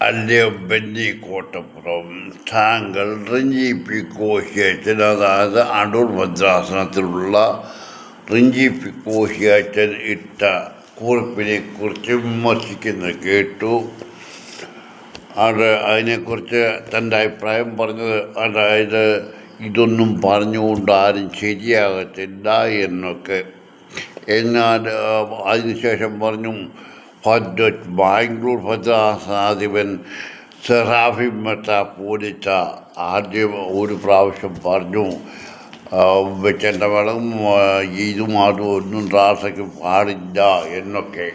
അല്ലയോ ബെന്നി കോട്ടപ്പുറം, താങ്കൾ റിഞ്ചി പി കോശിയച്ചൻ, അതായത് അടൂർ ഭദ്രാസനത്തിലുള്ള റിഞ്ചി പി കോശിയച്ചൻ ഇട്ട കുറിപ്പിനെ കുറിച്ച് വിമർശിക്കുന്നത് കേട്ടു. അതിനെക്കുറിച്ച് തൻ്റെ അഭിപ്രായം പറഞ്ഞത്, അതായത് ഇതൊന്നും പറഞ്ഞുകൊണ്ട് ആരും ശരിയാകത്തില്ല എന്നൊക്കെ. എന്നാൽ അതിനുശേഷം പറഞ്ഞു, ബാംഗ്ലൂർ ഭദ്രാസനാധിപൻ സെറാഫിം മെത്രാപ്പോലീത്ത ആദ്യം ഒരു പ്രാവശ്യം പറഞ്ഞു, വെച്ചെൻ്റെ വെള്ളം ഇതും അതും ഒന്നും റാസയ്ക്ക് പാടില്ല എന്നൊക്കെ.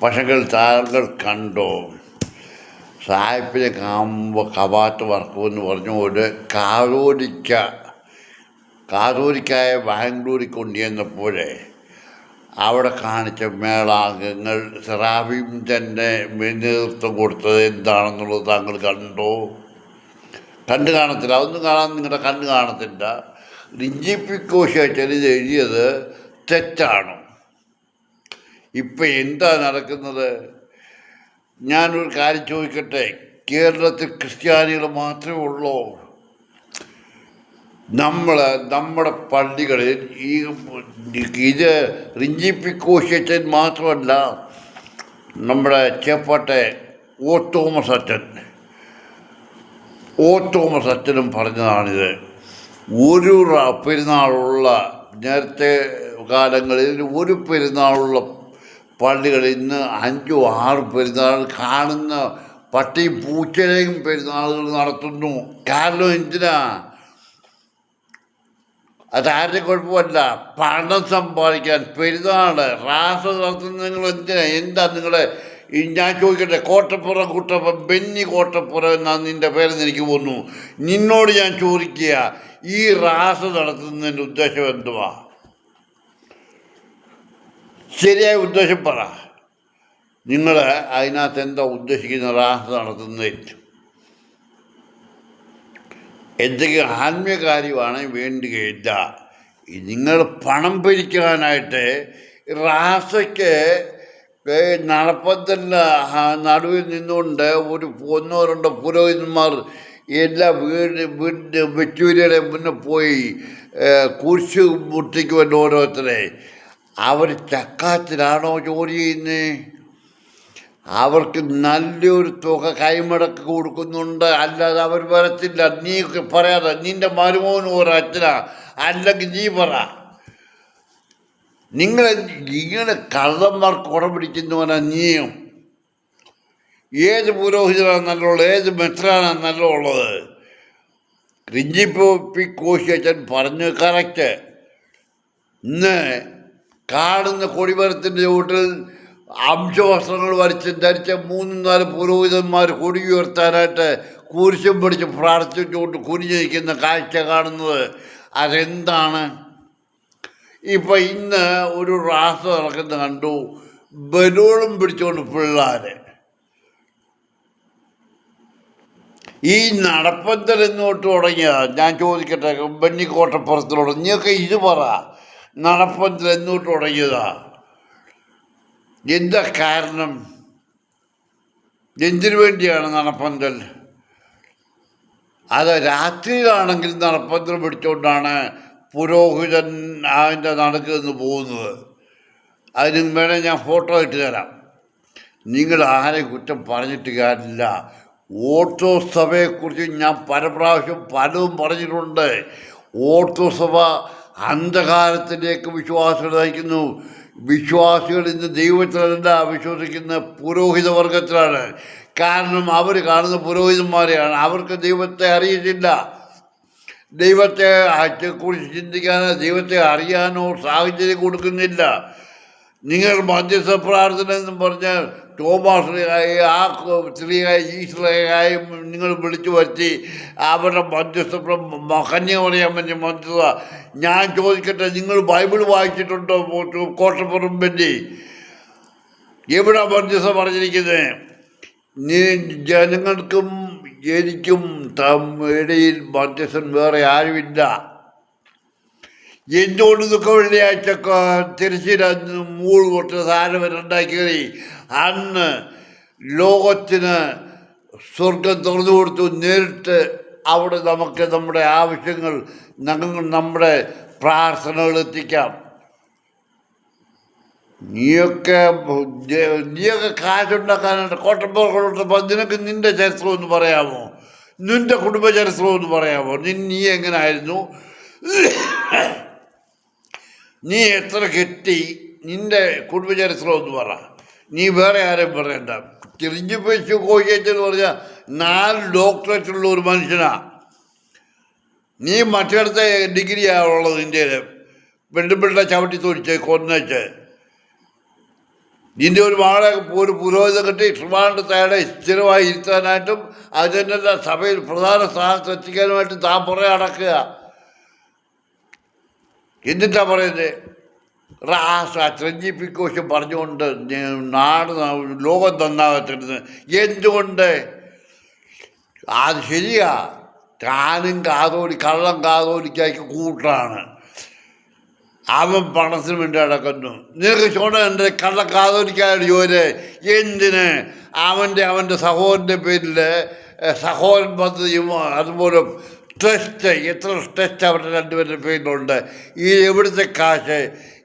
പക്ഷേ താങ്കൾ കണ്ടോ, സാഹിബിനെ കാണുമ്പോൾ കവാത്ത് വറക്കുമെന്ന് പറഞ്ഞു ഒരു കാതോലിക്കായ ബാംഗ്ലൂരിൽ കൊണ്ടുവന്നപ്പോഴേ അവിടെ കാണിച്ച മേളാംഗങ്ങൾ സെറാഫിം തന്നെ നേതൃത്വം കൊടുത്തത് എന്താണെന്നുള്ളത് താങ്കൾ കണ്ടു കാണത്തില്ല. അതൊന്നും കാണാൻ നിങ്ങളുടെ കണ്ണ് കാണത്തില്ല. റിഞ്ചി പി കോശിയച്ചൻ ഇത് എഴുതിയത് തെറ്റാണ്. ഇപ്പം എന്താ നടക്കുന്നത്? ഞാനൊരു കാര്യം ചോദിക്കട്ടെ, കേരളത്തിൽ ക്രിസ്ത്യാനികൾ മാത്രമേ ഉള്ളൂ? നമ്മുടെ പള്ളികളിൽ ഇത് റിഞ്ചി പി കോശിയച്ചൻ മാത്രമല്ല, നമ്മുടെ ചേപ്പാട്ടെ ഓ തോമസ് അച്ഛനും പറഞ്ഞതാണിത്. ഒരു പെരുന്നാളുള്ള നേരത്തെ കാലങ്ങളിൽ ഒരു പെരുന്നാളുള്ള പള്ളികളിൽ ഇന്ന് 5-6 പെരുന്നാൾ കാണുന്ന പട്ടിയും പൂച്ചനെയും പെരുന്നാളുകൾ നടത്തുന്നു. കാരണം എന്തിനാ? അതാരുടെ കുഴപ്പമല്ല, പണം സമ്പാദിക്കാൻ. പെരുന്നാൾ റാസ നടത്തുന്ന നിങ്ങൾ എന്താ നിങ്ങളെ? ഞാൻ ചോദിക്കട്ടെ, കുട്ടപ്പുറം ബെന്നി കോട്ടപ്പുറം എന്നാണ് നിൻ്റെ പേരെന്ന് എനിക്ക് തോന്നുന്നു. നിന്നോട് ഞാൻ ചോദിക്കുക, ഈ റാസ നടത്തുന്നതിൻ്റെ ഉദ്ദേശം എന്തുവാ? ശരിയായ ഉദ്ദേശം പറ. നിങ്ങൾ അതിനകത്ത് എന്താ ഉദ്ദേശിക്കുന്ന? റാസ നടത്തുന്നതിൽ എന്തെങ്കിലും ആത്മീയ കാര്യമാണ് വേണ്ടുകയില്ല. നിങ്ങൾ പണം പിരിക്കാനായിട്ട് റാസയ്ക്ക് നടപ്പത്തില്ല നടുവിൽ നിന്നുകൊണ്ട് ഒരു 1-2 പുരോഹിതന്മാർ എല്ലാ വീടിൻ്റെ വെച്ചൂരിയുടെ മുന്നേ പോയി കുരിശ് മുട്ടിക്കുമല്ലോ ഓരോരുത്തരെ. അവർ ചക്കാത്തിലാണോ ജോലി ചെയ്യുന്നത്? അവർക്ക് നല്ലൊരു തുക കൈമടക്ക് കൊടുക്കുന്നുണ്ട്, അല്ലാതെ അവർ വരത്തില്ല. നീ പറയാതെ നിൻ്റെ മരുമോനും ഒരു അച്ഛനാ, അല്ലെങ്കിൽ നീ പറ. ഇങ്ങനെ കള്ളന്മാർക്ക് കുട പിടിക്കുന്നവനാ നീയും. ഏത് പുരോഹിതനാണ് നല്ലുള്ളത്? ഏത് മെത്രാനാണ് നല്ലുള്ളത്? റിഞ്ചി പി കോശിയച്ചൻ പറഞ്ഞു കറക്റ്റ്. ഇന്ന് കാണുന്ന കൊടിമരത്തിൻ്റെ ചുവട്ടിൽ അംശവസ്ത്രങ്ങൾ ധരിച്ച 3-4 പുരോഹിതന്മാർ കൊടി ഉയർത്താനായിട്ട് കുരിശും പിടിച്ച് പ്രാർത്ഥിച്ചുകൊണ്ട് കുനിഞ്ഞു നിൽക്കുന്ന കാഴ്ച കാണുന്നത് അതെന്താണ്? ഇപ്പം ഇന്ന് ഒരു റാസ നടക്കുന്ന കണ്ടു, ബലൂണും പിടിച്ചുകൊണ്ട് പിള്ളേർ. ഈ നടപ്പന്തൽ എന്നോട്ട് തുടങ്ങിയ, ഞാൻ ചോദിക്കട്ടെ, ബെന്നി കോട്ടപ്പുറത്തിലോട്ട് നീയൊക്കെ ഇത് പറ, നടപ്പന്തൽ എന്നോട്ട് തുടങ്ങിയതാ? എന്താ കാരണം? എന്തിനു വേണ്ടിയാണ് നടപ്പന്തൽ? അത് രാത്രിയിലാണെങ്കിൽ നടപ്പന്തൽ പിടിച്ചുകൊണ്ടാണ് പുരോഹിതൻ അതിൻ്റെ നടുക്ക് നിന്ന് പോകുന്നത്. അതിന് വേണേൽ ഞാൻ ഫോട്ടോ ഇട്ട് തരാം. നിങ്ങൾ ആരെ കുറ്റം പറഞ്ഞിട്ട് കാര്യമില്ല. ഓർത്തഡോക്സ് സഭയെക്കുറിച്ച് ഞാൻ പലതും പറഞ്ഞിട്ടുണ്ട്. ഓർത്തഡോക്സ് സഭ അന്ധകാരത്തിലേക്ക് വിശ്വാസികൾ നയിക്കുന്നു. വിശ്വാസികൾ ഇന്ന് ദൈവത്തിലല്ല വിശ്വസിക്കുന്ന പുരോഹിത വർഗത്തിലാണ്. കാരണം അവർ കാണുന്ന പുരോഹിതന്മാരെയാണ്. അവർക്ക് ദൈവത്തെ അറിയിച്ചില്ല. ദൈവത്തെ കുറിച്ച് ചിന്തിക്കാനോ ദൈവത്തെ അറിയാനോ സാഹചര്യം കൊടുക്കുന്നില്ല. നിങ്ങൾ മധ്യസ്ഥ പ്രാർത്ഥന എന്നും പറഞ്ഞാൽ തോമാശ്രീയായി ഈശ്വരയായി നിങ്ങൾ വിളിച്ചു വരുത്തി അവരുടെ മധ്യസ്ഥ കന്യ പറയാൻ വേണ്ടി മധ്യസ്ഥ. ഞാൻ ചോദിക്കട്ടെ, നിങ്ങൾ ബൈബിൾ വായിച്ചിട്ടുണ്ടോ? കോട്ടപ്പുറം ബെന്നി എവിടെ മധ്യസ്ഥ പറഞ്ഞിരിക്കുന്നത്? ജനങ്ങൾക്കും എനിക്കും ഇടയിൽ മധ്യസ്ഥൻ വേറെ ആരുമില്ല. എന്തുകൊണ്ട് ഇതൊക്കെ വെള്ളിയാഴ്ച തിരശ്ശീല 3 കൊട്ട സാധനം ഉണ്ടാക്കി. അന്ന് ലോകത്തിന് സ്വർഗം തുറന്നു കൊടുത്തു. നേരിട്ട് അവിടെ നമുക്ക് നമ്മുടെ ആവശ്യങ്ങൾ, നമ്മുടെ പ്രാർത്ഥനകൾ എത്തിക്കാം. നീയൊക്കെ കാശുണ്ടാക്കാനായിട്ട് കോട്ടപ്പുറം, നിനക്ക് നിന്റെ ചരിത്രം ഒന്ന് പറയാമോ? നിന്റെ കുടുംബ ചരിത്രം ഒന്ന് പറയാമോ? നീ എങ്ങനായിരുന്നു? നീ എത്ര കെട്ടി? നിന്റെ കുടുംബചരിത്രം ഒന്ന് പറ. നീ വേറെ ആരെയും പറയണ്ട. തിരിഞ്ഞുപേച്ചു കോശിച്ചെന്ന് പറഞ്ഞാൽ 4 ഡോക്ടറേറ്റുള്ള ഒരു മനുഷ്യനാ. നീ മറ്റിടത്തെ ഡിഗ്രിയാണുള്ളത്. ഇന്ത്യയിൽ പെണ്ണുപിള്ള ചവിട്ടി തൊഴിച്ച് കൊന്നേച്ച് നിന്റെ ഒരു മകളെ ഒരു പുരോഹിതം കെട്ടി ട്രിവാൻഡ്രത്ത് അയാളെ സ്ഥിരമായി ഇരുത്താനായിട്ടും അതിനെല്ലാം സഭയിൽ പ്രധാന സ്ഥാനത്ത് എത്തിക്കാനുമായിട്ട് താൻ പുറകെ അടക്കുക. എന്നിട്ടാ പറയുന്നത് ത്രഞ്ചിപ്പിക്കോശം പറഞ്ഞുകൊണ്ട് നാട് ലോകം നന്നാകത്തിരുന്ന്. എന്തുകൊണ്ട്? അത് ശരിയാ, താനും കള്ളം കാതോലിക്കായ്ക്ക് കൂട്ടാണ്. അവൻ പണത്തിന് വേണ്ടി നടക്കുന്നു. നിനക്ക് ചോണുണ്ട് കള്ള കാതോലിക്കാരുടെ ജോലി എന്തിന്? അവൻ്റെ സഹോദരൻ്റെ പേരിൽ സഹോദരൻ പദ്ധതിയും അതുപോലെ ട്രസ്റ്റ്, എത്ര ട്രസ്റ്റ് അവരുടെ 2 പേരുടെ പേരിലുണ്ട്. ഈ എവിടുത്തെ കാശ്?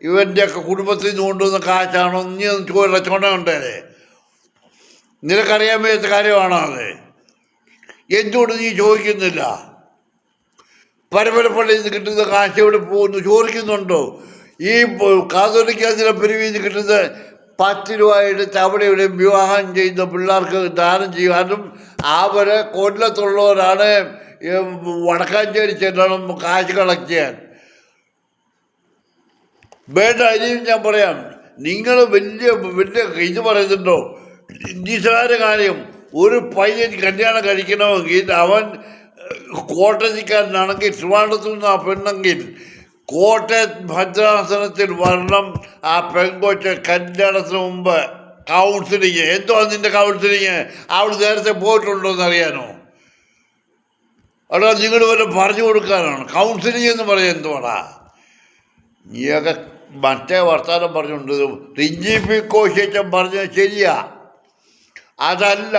ഇവൻ്റെയൊക്കെ കുടുംബത്തിൽ നിന്ന് കൊണ്ടുവന്ന കാശാണോ? നീ ഒന്ന് ചുണയുണ്ടേ? നിനക്കറിയാൻ വയ്യാത്ത കാര്യമാണോ അത്? എന്തുകൊണ്ട് നീ ചോദിക്കുന്നില്ല? പരമ്പരപ്പള്ളിയിൽ നിന്ന് കിട്ടുന്ന കാശ് എവിടെ പോകുന്നു? ചോദിക്കുന്നുണ്ടോ? ഈ കാതോലിക്കാതിലെ പിരിവിൽ നിന്ന് കിട്ടുന്ന 10 രൂപ എടുത്ത് അവിടെ ഇവിടെ വിവാഹം ചെയ്യുന്ന പിള്ളേർക്ക് ദാനം ചെയ്യും. അതും അവരെ കൊല്ലത്തുള്ളവരാണ്. വടക്കാഞ്ചേരി ചെല്ലണം കാശ് കളക്ട് ചെയ്യാൻ. വേണ്ട, ഇനിയും ഞാൻ പറയാം. നിങ്ങൾ വലിയ ഇത് പറയുന്നുണ്ടോ? നിസ്സാര കാര്യം. ഒരു പയ്യൻ കല്യാണം കഴിക്കണമെങ്കിൽ അവൻ കോട്ടയക്കാരനാണെങ്കിൽ ട്രിവാൻഡ്രത്തു നിന്ന് ആ പെണ്ണെങ്കിൽ കോട്ടയം ഭദ്രാസനത്തിൽ വരണം. ആ പെൺകൊച്ച് കല്യാണത്തിന് മുമ്പ് കൗൺസിലിങ്. എന്തോ നിന്റെ കൗൺസിലിങ്? അവൾ നേരത്തെ പോയിട്ടുണ്ടോ എന്നറിയാനോ? അവിടെ നിങ്ങൾ വരെ പറഞ്ഞു കൊടുക്കാനാണ് കൗൺസിലിംഗ് എന്ന് പറയാൻ. എന്തുവാടാ നീയൊക്കെ മറ്റേ വർത്താനം പറഞ്ഞുകൊണ്ട് റിഞ്ചി കോശേച്ചൻ പറഞ്ഞത് ശരിയാ. അതല്ല,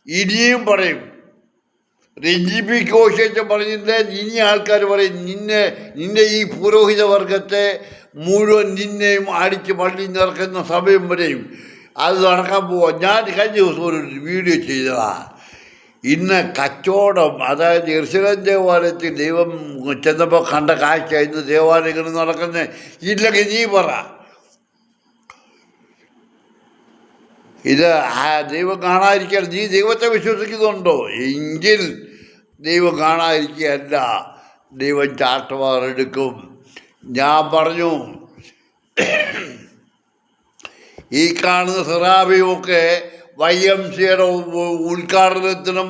ഇനിയും പറയും. റിഞ്ചി കോശേച്ചൻ പറഞ്ഞിട്ട് ഇനി ആൾക്കാർ പറയും നിന്നെ ഈ പുരോഹിത വർഗത്തെ മുഴുവൻ നിന്നെയും അടിച്ച് പള്ളി നിറക്കുന്ന സമയം വരെയും അത് നടക്കാൻ പോവാ. ഞാൻ കഴിഞ്ഞ ദിവസം ഒരു വീഡിയോ ചെയ്തതാ. ഇന്ന് കച്ചവടം, അതായത് യെരുശലേം ദേവാലയത്തിൽ ദൈവം ചെന്നപ്പോൾ കണ്ട കാഴ്ച ഇന്ന് ദേവാലയങ്ങളിൽ നടക്കുന്നത്. ഇല്ലെങ്കിൽ നീ പറ. ഇത് ദൈവം കാണാതിരിക്കാൻ നീ ദൈവത്തെ വിശ്വസിക്കുന്നുണ്ടോ? എങ്കിൽ ദൈവം കാണാതിരിക്കുകയല്ല, ദൈവം ചാട്ടവാറെടുക്കും. ഞാൻ പറഞ്ഞു, ഈ കാണുന്ന സെറാബിയുമൊക്കെ YMCയുടെ ഉദ്ഘാടനത്തിനും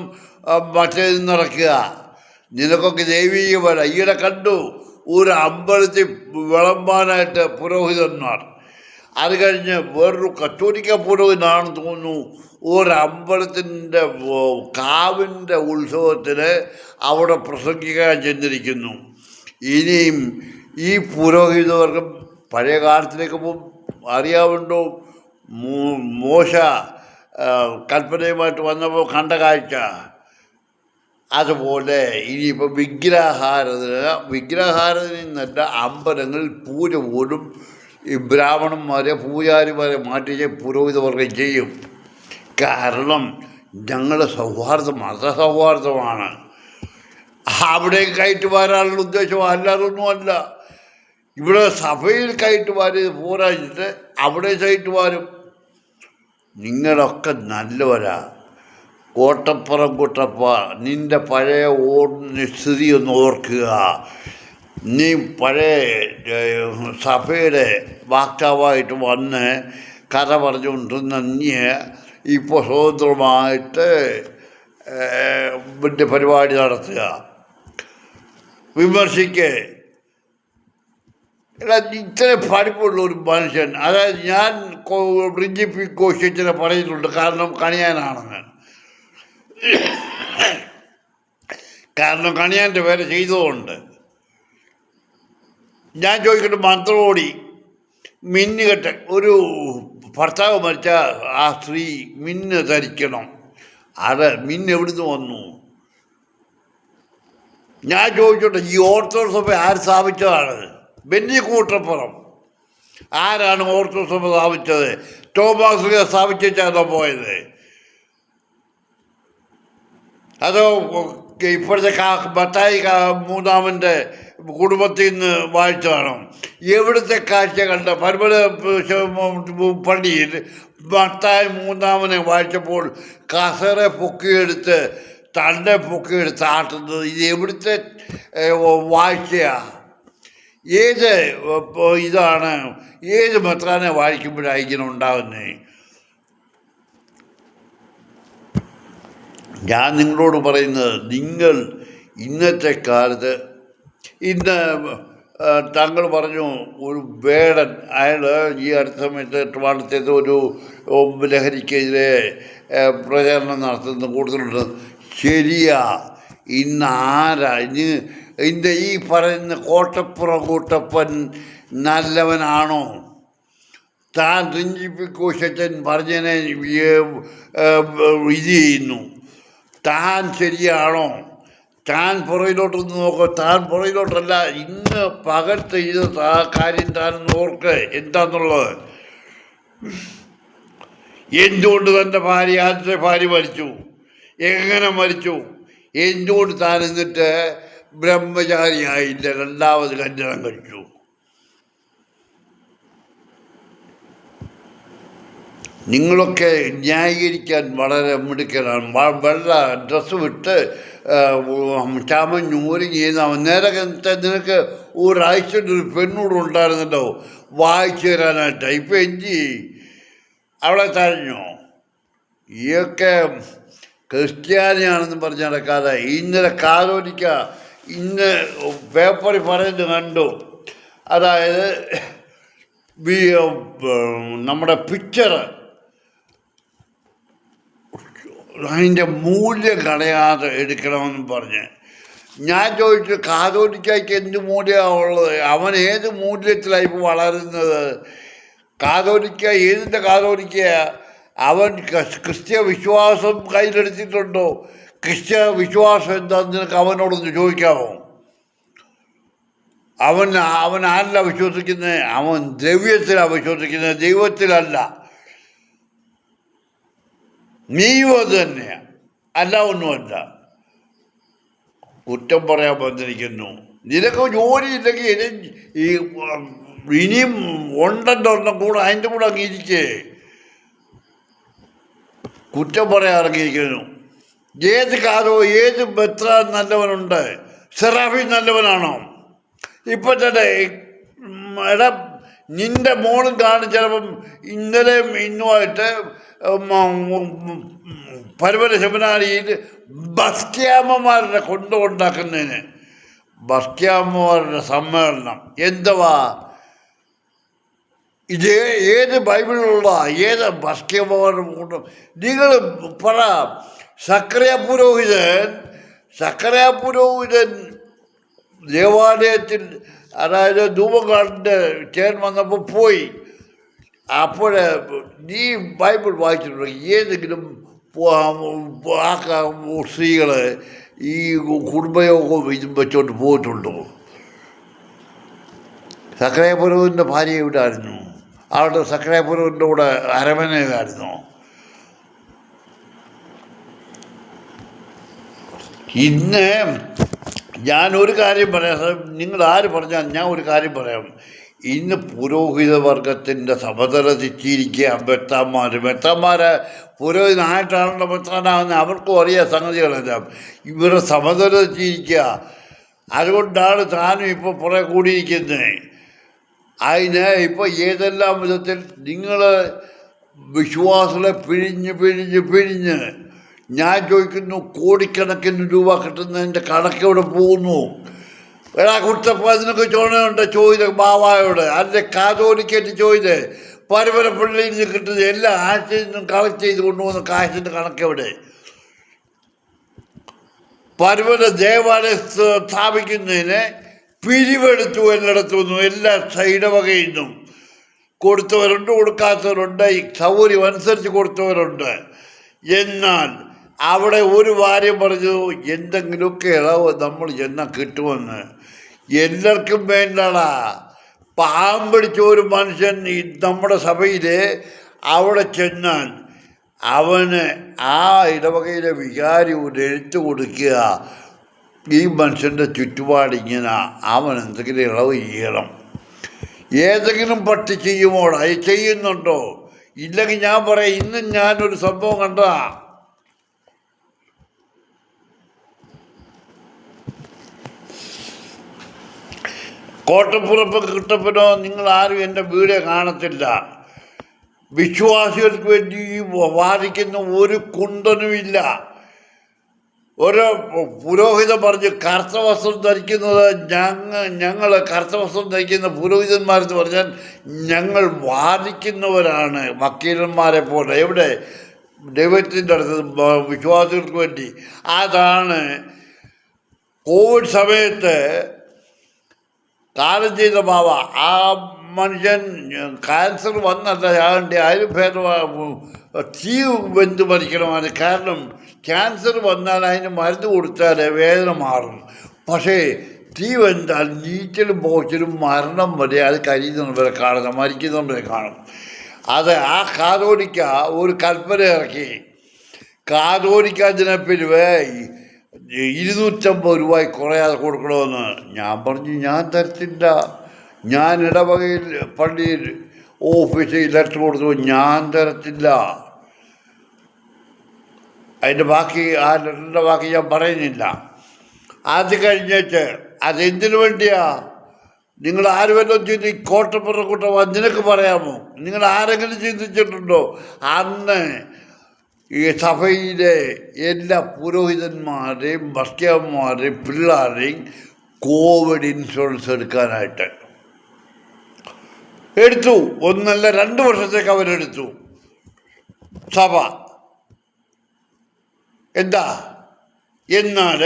മറ്റേത് നടക്കുക. നിനക്കൊക്കെ ദൈവീകമല്ല. ഈയിടെ കണ്ടു ഒരു അമ്പലത്തിൽ വിളമ്പാനായിട്ട് പുരോഹിതന്മാർ. അത് കഴിഞ്ഞ് വേറൊരു കത്തോലിക്ക പുരോഹിതനാണെന്ന് തോന്നുന്നു ഒരമ്പലത്തിൻ്റെ കാവിൻ്റെ ഉത്സവത്തിന് അവിടെ പ്രസംഗിക്കാൻ ചെന്നിരിക്കുന്നു. ഇനിയും ഈ പുരോഹിതവർഗം പഴയ കാലത്തിലേക്ക് അറിയാവുണ്ടോ? മോശ കൽപ്പനയുമായിട്ട് വന്നപ്പോൾ കണ്ട കാഴ്ച. അതുപോലെ ഇനിയിപ്പോൾ വിഗ്രഹാരാധനയെന്നല്ല, അമ്പലങ്ങളിൽ പൂജ പോലും ഈ ബ്രാഹ്മണന്മാരെ പൂജാരിമാരെ മാറ്റി പുരോഹിതവർഗം ചെയ്യും. കാരണം ഞങ്ങളുടെ സൗഹാർദ്ദം മതസൗഹാർദ്ദമാണ്. അവിടെ കയറ്റുവാരാനുള്ള ഉദ്ദേശം അല്ലാതൊന്നുമല്ല. ഇവിടെ സഭയിൽ കയറ്റുവാര് പോരാഞ്ഞിട്ട് അവിടെ കയറ്റുവാരും. നിങ്ങളൊക്കെ നല്ലവരാ. കോട്ടപ്പുറം കുട്ടപ്പ, നിൻ്റെ പഴയ സ്ഥിതി ഒന്ന് ഓർക്കുക. നീ പഴയ സഭയുടെ വാക്താവായിട്ട് വന്ന് കഥ പറഞ്ഞുകൊണ്ടിരുന്ന നീ ഇപ്പോൾ സ്വതന്ത്രമായിട്ട് വലിയ പരിപാടി നടത്തുക, വിമർശിക്കുക. ഇത്ര പഠിപ്പുള്ള ഒരു മനുഷ്യൻ, അതായത് ഞാൻ റിഞ്ചി കോശിച്ചിനെ പറഞ്ഞിട്ടുണ്ട്, കാരണം കണിയാനാണെന്ന്. കാരണം കണിയാൻ്റെ പേര് ചെയ്തതുകൊണ്ട്. ഞാൻ ചോദിക്കട്ടെ, മന്ത്രോടി മിന്നുകെട്ട് ഒരു ഭർത്താവ് മരിച്ച ആ സ്ത്രീ മിന്ന് ധരിക്കണം. അത് എവിടുന്ന് വന്നു? ഞാൻ ചോദിച്ചോട്ടെ, ഈ ഓർത്തഡോക്സ് സഭ ആര് സ്ഥാപിച്ചതാണ്? ബെന്നി കൂട്ടപ്പുറം. ആരാണ് ഓർത്തഡോക്സ് സഭ സ്ഥാപിച്ചത്? തോമാസ് സ്ഥാപിച്ചാണോ പോയത്? അതോ ഇപ്പോഴത്തെ മത്തായി മൂന്നാമൻ്റെ കുടുംബത്തിൽ നിന്ന് വായിച്ചതാണോ? എവിടുത്തെ കാഴ്ച കണ്ട പരമല പള്ളിയിൽ മത്തായി മൂന്നാമനെ വായിച്ചപ്പോൾ കസേര പൊക്കിയെടുത്ത് തൻ്റെ പൊക്കിയെടുത്ത് ആട്ടുന്നത് ഇത് എവിടുത്തെ വാഴ്ചയാ? ഏത് ഇതാണ്? ഏത് മെത്രാനെ വായിക്കുമ്പോഴാണ് ഇങ്ങനെ ഉണ്ടാകുന്നത്? ഞാൻ നിങ്ങളോട് പറയുന്നത്, നിങ്ങൾ ഇന്നത്തെ കാലത്ത് ഇന്ന് താങ്കൾ പറഞ്ഞു ഒരു വേടൻ, അയാൾ ഈ അടുത്ത സമയത്ത് ട്രിവാൻഡ്രത്തേത് ഒരു ലഹരിക്കെതിരെ പ്രചാരണം നടത്തുന്ന കൂടുതലുണ്ട്. ശരിയാ. ഇന്ന് ആരാ ഇന്ന് ഈ പറയുന്ന കോട്ടപ്പുറം കൂട്ടപ്പൻ നല്ലവനാണോ? താൻ റിഞ്ചിപ്പിക്കോശൻ പറഞ്ഞതിനെ ഇത് ചെയ്യുന്നു. താൻ ശരിയാണോ? താൻ പുറയിലോട്ടൊന്ന് നോക്കുക. താൻ പുറയിലോട്ടല്ല, ഇന്ന് പകൽ ചെയ്ത ആ കാര്യം താനൊന്ന് ഓർക്ക് എന്താന്നുള്ളത്. എന്തുകൊണ്ട് തൻ്റെ ആദ്യത്തെ ഭാര്യ മരിച്ചു? എങ്ങനെ മരിച്ചു? എന്തുകൊണ്ട് താൻ എന്നിട്ട് ബ്രഹ്മചാരിയായില്ല, രണ്ടാമത് കല്യാണം കഴിച്ചു? നിങ്ങളൊക്കെ ന്യായീകരിക്കാൻ വളരെ മിടുക്കലാണ്. വെള്ള ഡ്രസ്സ് വിട്ട് ചമഞ്ഞൂരി ചെയ്യുന്ന നേരെ നിനക്ക് ഒരാഴ്ച ഒരു പെണ്ണൂട് ഉണ്ടായിരുന്നല്ലോ വായിച്ചു തരാനായിട്ട്. ഇപ്പം എന്തി അവളെ തഴഞ്ഞോ? ഈയൊക്കെ ക്രിസ്ത്യാനിയാണെന്ന് പറഞ്ഞ് നടക്കാതെ ഇന്നലെ കാതോലിക്ക ഇന്ന് പേപ്പറിൽ പറയുന്നത് കണ്ടു. അതായത് നമ്മുടെ പിക്ചർ അതിൻ്റെ മൂല്യം കളയാതെ എടുക്കണമെന്ന് പറഞ്ഞ് ഞാൻ ചോദിച്ചു, കാതോലിക്കയ്ക്ക് എന്ത് മൂല്യമാണ് ഉള്ളത്? അവൻ ഏത് മൂല്യത്തിലാണ് ഇപ്പോൾ വളരുന്നത്? കാതോലിക്ക ഏതിൻ്റെ കാതോലിക്കയാ? അവൻ ക്രിസ്ത്യ വിശ്വാസം കയ്യിലെടുത്തിട്ടുണ്ടോ? ക്രിസ്ത്യ വിശ്വാസം എന്താണെന്ന് നിനക്ക് അവനോടൊന്ന് ചോദിക്കാമോ? അവൻ ആരല്ല വിശ്വസിക്കുന്നത്? അവൻ ദ്രവ്യത്തിലാണ് വിശ്വസിക്കുന്നത്, ദൈവത്തിലല്ല. നീയും അത് തന്നെയാണ്, അല്ല ഒന്നുമല്ല. കുറ്റം പറയാൻ വന്നിരിക്കുന്നു. നിനക്ക് ജോലിയില്ലെങ്കിൽ ഈ ഇനിയും ഉണ്ടല്ലോ ഒന്നും കൂടെ അതിൻ്റെ കൂടെ അങ്ങിരിക്കേ. കുറ്റം പറയാൻ ഇറങ്ങിയിരിക്കുന്നു. ഏത് ഏത് ബത്ര നല്ലവനുണ്ട്? സെറാഫി നല്ലവനാണോ? ഇപ്പം തന്നെ എടാ നിന്റെ മോളും കാണും ചിലപ്പം ഇന്നലെയും ഇന്നുമായിട്ട് പരമര സെമിനാരിയിൽ ബസ്ക്യാമ്മമാരുടെ കൊണ്ടുണ്ടാക്കുന്നതിന് ബസ്ക്യാമ്മമാരുടെ സമ്മേളനം എന്തുവാ ഇത്? ഏത് ബൈബിളിലുള്ള ഏത് ബസ്ക്യാമ്മമാരുടെ കൊണ്ട് നിങ്ങൾ പറ. സക്കറിയ പുരോഹിതൻ ദേവാലയത്തിൽ, അതായത് ധൂപകാടിൻ്റെ ചേൻ വന്നപ്പോൾ പോയി. അപ്പോൾ നീ ബൈബിൾ വായിച്ചിട്ടുണ്ടോ? ഏതെങ്കിലും സ്ത്രീകൾ ഈ കുടുംബയോഗവും ഇതും വെച്ചോണ്ട് പോയിട്ടുണ്ടോ? സക്കറിയ പുരോഹിതൻ്റെ ഭാര്യ എവിടെ ആയിരുന്നു? അവളുടെ സക്കറിയ പുരോഹിതൻ്റെ കൂടെ അരമനയിലായിരുന്നു. ഇന്ന് ഞാനൊരു കാര്യം പറയാം, നിങ്ങൾ ആര് പറഞ്ഞാൽ ഞാൻ ഒരു കാര്യം പറയാം. ഇന്ന് പുരോഹിത വർഗത്തിൻ്റെ സമതല തെറ്റിയിരിക്കുക. മെത്താന്മാരെ പുരോഹിതനായിട്ടാണല്ലോ മെത്താനാകുന്നത്. അവർക്കും അറിയാം സംഗതികളെല്ലാം. ഇവരുടെ സമതല തെറ്റിയിരിക്കുക. അതുകൊണ്ടാണ് താനും ഇപ്പോൾ പുറകെ കൂടിയിരിക്കുന്നത്. അതിന് ഇപ്പോൾ ഏതെല്ലാം വിധത്തിൽ നിങ്ങൾ വിശ്വാസങ്ങളെ പിഴിഞ്ഞ് ഞാൻ ചോദിക്കുന്നു, കോടിക്കണക്കിന് രൂപ കിട്ടുന്നതിൻ്റെ കണക്കെവിടെ പോകുന്നു? എടാ കുട്ടപ്പ, അതിനൊക്കെ ചോണയുണ്ട് ചോദിച്ച ബാവായോട്, അതിൻ്റെ കാതോലിക്കേറ്റ് ചോദിച്ച് പരമ്പര പള്ളിയിൽ നിന്ന് കിട്ടുന്നത് എല്ലാ ആഴ്ചയിൽ നിന്നും കളക്ട് ചെയ്ത് കൊണ്ടുപോകുന്ന കാശിൻ്റെ കണക്കെവിടെ? പരമ്പര ദേവാലയം സ്ഥാപിക്കുന്നതിന് പിരിവെടുത്തു എല്ലായിടത്തുനിന്നും, എല്ലാ ഇടവകയിൽ നിന്നും കൊടുത്തവരുണ്ട്, കൊടുക്കാത്തവരുണ്ട്, ഈ സൗകര്യം അനുസരിച്ച് കൊടുത്തവരുണ്ട്. എന്നാൽ അവിടെ ഒരു കാര്യം പറഞ്ഞു, എന്തെങ്കിലുമൊക്കെ ഇളവ് നമ്മൾ ചെന്നാൽ കിട്ടുമെന്ന്. എല്ലാവർക്കും വേണ്ടടാ. പാമ്പടിച്ച ഒരു മനുഷ്യൻ നമ്മുടെ സഭയിൽ അവിടെ ചെന്നാൽ അവന് ആ ഇടവകയിലെ വികാരി ഒരു എഴുത്ത് കൊടുക്കുക, ഈ മനുഷ്യൻ്റെ ചുറ്റുപാടിങ്ങനെ അവൻ എന്തെങ്കിലും ഇളവ് ചെയ്യണം. ഏതെങ്കിലും പട്ടി ചെയ്യുമോടാ? ചെയ്യുന്നുണ്ടോ? ഇല്ലെങ്കിൽ ഞാൻ പറയാം, ഇന്നും ഞാനൊരു സംഭവം കണ്ടതാ. കോട്ടപ്പുറപ്പ് കിട്ടപ്പനോ നിങ്ങൾ ആരും എൻ്റെ വീഡിയോ കാണത്തില്ല. വിശ്വാസികൾക്ക് വേണ്ടി വാദിക്കുന്ന ഒരു കുണ്ടനുമില്ല. ഒരു പുരോഹിതൻ പറഞ്ഞ് കറുത്ത വസ്ത്രം ധരിക്കുന്നത് ഞങ്ങൾ കറുത്ത വസ്ത്രം ധരിക്കുന്ന പുരോഹിതന്മാരെന്ന് പറഞ്ഞാൽ ഞങ്ങൾ വാദിക്കുന്നവരാണ്, വക്കീലന്മാരെ പോലെ. എവിടെ? ദൈവത്തിൻ്റെ അടുത്ത് വിശ്വാസികൾക്ക് വേണ്ടി. അതാണ് കോവിഡ് സമയത്ത് കാലം ചെയ്ത ബാബ. ആ മനുഷ്യൻ ക്യാൻസർ വന്നല്ല അതിൻ്റെ ആയുർഭേദ തീ വെന്ത് മരിക്കണമാണ്. കാരണം ക്യാൻസർ വന്നാൽ അതിന് മരുന്ന് കൊടുത്താൽ വേദന മാറും. പക്ഷേ തീ വെന്താൽ നീച്ചലും പോച്ചലും മരണം വരെ അത് കരിയുന്നവരെ കാണുന്നത്, മരിക്കുന്നവരെ കാണും. അത് ആ കാതോലിക്ക ഒരു കൽപ്പന ഇറക്കി. കാതോലിക്ക ദിനപ്പിരിവ് 250 രൂപ കുറയാതെ കൊടുക്കണമെന്ന്. ഞാൻ പറഞ്ഞു, ഞാൻ തരത്തില്ല. ഞാൻ ഇടവകയിൽ പള്ളിയിൽ ഓഫീസിൽ ലെറ്റർ കൊടുത്തു, ഞാൻ തരത്തില്ല. അതിൻ്റെ ബാക്കി, ആ ലെറ്ററിൻ്റെ ബാക്കി ഞാൻ പറയുന്നില്ല. അത് കഴിഞ്ഞിട്ട് അതെന്തിനു വേണ്ടിയാ? നിങ്ങൾ ആര് വല്ലതും ചിന്തി കോട്ടപ്പുറക്കൂട്ടം നിനക്ക് പറയാമോ? നിങ്ങൾ ആരെങ്കിലും ചിന്തിച്ചിട്ടുണ്ടോ? അന്ന് ഈ സഭയിലെ എല്ലാ പുരോഹിതന്മാരെയും ഭക്തന്മാരെയും പിള്ളേരെയും കോവിഡ് ഇൻഷുറൻസ് എടുക്കാനായിട്ട് എടുത്തു. 1 അല്ല 2 വർഷത്തേക്ക് അവരെടുത്തു സഭ. എന്താ? എന്നാൽ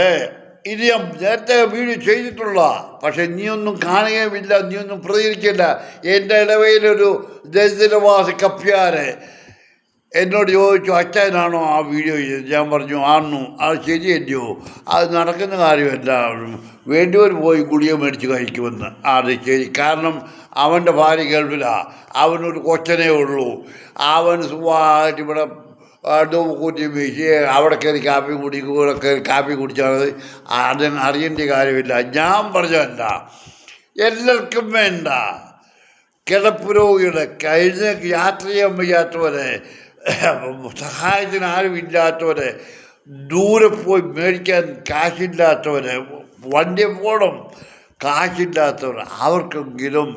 ഇത് ഞാൻ നേരത്തെ വീഡിയോ ചെയ്തിട്ടുള്ള, പക്ഷെ നീയൊന്നും കാണുകയുമില്ല, നീയൊന്നും പ്രതികരിക്കില്ല. എൻ്റെ ഇടവയിലൊരു ദരിദ്രവാസി കപ്പ്യാരെ എന്നോട് ചോദിച്ചു, അച്ഛനാണോ ആ വീഡിയോ ചെയ്തത്? ഞാൻ പറഞ്ഞു, ആണു. അത് ശരിയല്ലയോ? അത് നടക്കുന്ന കാര്യമല്ല, വേണ്ടിയവർ പോയി ഗുളിക മേടിച്ച് കഴിക്കുമെന്ന്. അത് ശരി. കാരണം അവൻ്റെ ഭാര്യ ഗൾഫിലാണ്, അവനൊരു കൊച്ചനേ ഉള്ളൂ. അവൻ സുഖമായിട്ട് ഇവിടെ കൂട്ടി വീശി അവിടെ കയറി കാപ്പി കുടിച്ചാൽ അതിന് അറിയേണ്ട കാര്യമില്ല. ഞാൻ പറഞ്ഞതല്ല, എല്ലാവർക്കും വേണ്ട. കിടപ്പുരോഗിയുടെ കഴിഞ്ഞ യാത്ര ചെയ്യാൻ വയ്യാത്തവരെ, സഹായത്തിന് ആരും ഇല്ലാത്തവരെ, ദൂരെ പോയി മേടിക്കാൻ കാശില്ലാത്തവരെ, വണ്ടി പോകണം കാശില്ലാത്തവർ, അവർക്കെങ്കിലും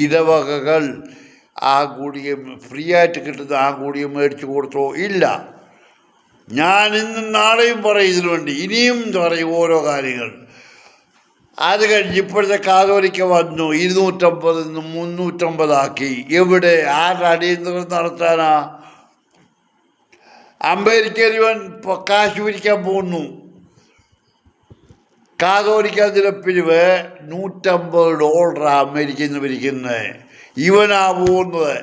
ഇടവകകൾ ആ ഗുളിക ഫ്രീ ആയിട്ട് കിട്ടുന്ന ആ ഗുളിക മേടിച്ച് കൊടുത്തോ? ഇല്ല. ഞാൻ ഇന്നും നാളെയും പറയും ഇതിനു വേണ്ടി, ഇനിയും പറയും ഓരോ കാര്യങ്ങൾ. അത് കഴിഞ്ഞ് ഇപ്പോഴത്തെ കാതോലിക്ക വന്നു 250 നിന്ന് 350 ആക്കി. എവിടെ? ആരുടെ അടിയന്തരം നടത്താനാ? അമേരിക്കയിലവൻ കാശ് പിരിക്കാൻ പോകുന്നു. കാതോലിക്ക ദിനപ്പിരിവ് $150 അമേരിക്കയിൽ നിന്ന് പിരിക്കുന്നത്. ഇവനാ പോകുന്നത്.